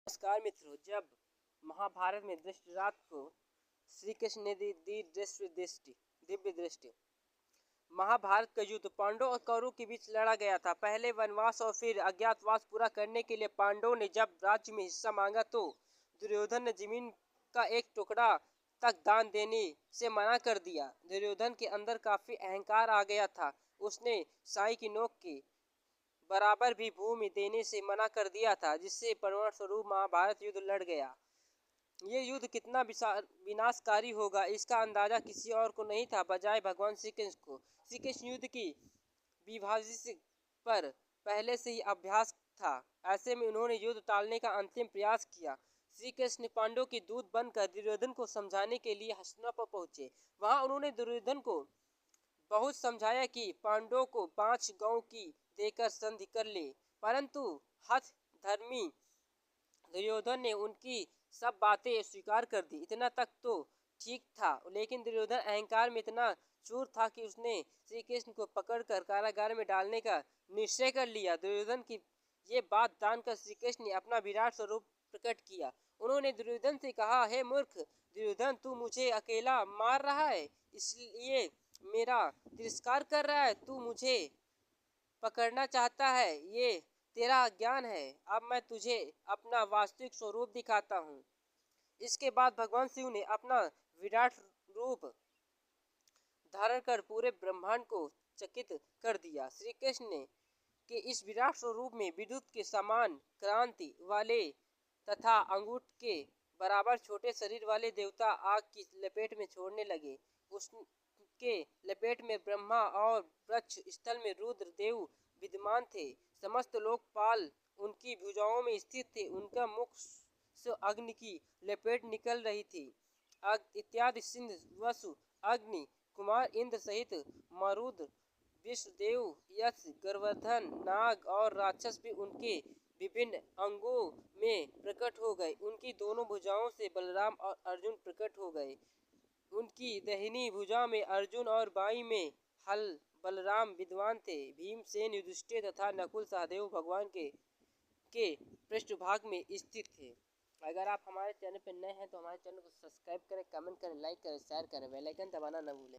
नमस्कार मित्रों। जब महाभारत में धृतराष्ट्र को श्री कृष्ण ने दी दिव्य दृष्टि। महाभारत का युद्ध पांडवों और कौरवों के बीच लड़ा गया था। पहले वनवास और फिर अज्ञातवास पूरा करने के लिए पांडवों ने जब राज्य में हिस्सा मांगा तो दुर्योधन ने जमीन का एक टुकड़ा तक दान देने से मना कर दिया। दुर्योधन के अंदर काफी अहंकार आ गया था। उसने साई की नोक के बराबर भी भूमि देने से मना कर दिया था, जिससे परिणाम स्वरूप महाभारत युद्ध लड़ गया। ये युद्ध कितना विनाशकारी होगा इसका अंदाजा किसी और को नहीं था बजाय भगवान श्री कृष्ण को। श्री कृष्ण युद्ध की विभाजित पर पहले से ही अभ्यास था। ऐसे में उन्होंने युद्ध टालने का अंतिम प्रयास किया। श्री कृष्ण ने पांडवों के दूत बनकर दुर्योधन को समझाने के लिए हस्तिनापुर पहुंचे। वहां उन्होंने दुर्योधन को बहुत समझाया कि पांडवों को 5 गांव की देकर संधि कर ले, परंतु हठ धर्मी दुर्योधन ने उनकी सब बातें स्वीकार कर दी। इतना तक तो ठीक था, लेकिन दुर्योधन अहंकार में इतना चूर था कि उसने श्री कृष्ण को पकड़कर कारागार में डालने का निश्चय कर लिया। दुर्योधन की ये बात जानकर श्री कृष्ण ने अपना विराट स्वरूप प्रकट किया। उन्होंने दुर्योधन से कहा, हे मूर्ख दुर्योधन, तू मुझे अकेला मार रहा है, इसलिए मेरा तिरस्कार कर रहा है। तू मुझे पकड़ना चाहता है, ये तेरा अज्ञान है। अब मैं तुझे अपना वास्तविक स्वरूप दिखाता हूँ। इसके बाद भगवान शिव ने अपना विराट रूप धारण कर पूरे ब्रह्मांड को चकित कर दिया। श्री कृष्ण ने के इस विराट स्वरूप में विद्युत के समान क्रांति वाले तथा अंगूठ के बराबर छोटे शरीर वाले देवता आग की लपेट में छोड़ने लगे। उसके लपेट में ब्रह्मा और वृक्ष स्थल में रुद्र देव विद्यमान थे। समस्त लोकपाल उनकी भुजाओं में स्थित थे। उनका मुख से अग्नि की लपेट निकल रही थी। इत्यादि सिंध वसु अग्नि कुमार इंद्र सहित मरुद विष्णुदेव यक्ष गर्वर्धन नाग और राक्षस भी उनके विभिन्न अंगों में प्रकट हो गए। उनकी दोनों भुजाओं से बलराम और अर्जुन प्रकट हो गए। उनकी दाहिनी भुजा में अर्जुन और बाईं में हल बलराम विद्वान थे। भीमसेन युधिष्ठिर तथा नकुल सहदेव भगवान के पृष्ठभाग में स्थित थे। अगर आप हमारे चैनल पर नए हैं तो हमारे चैनल को सब्सक्राइब करें, कमेंट करें, लाइक करें, शेयर करें, बेल आइकन दबाना न भूलें।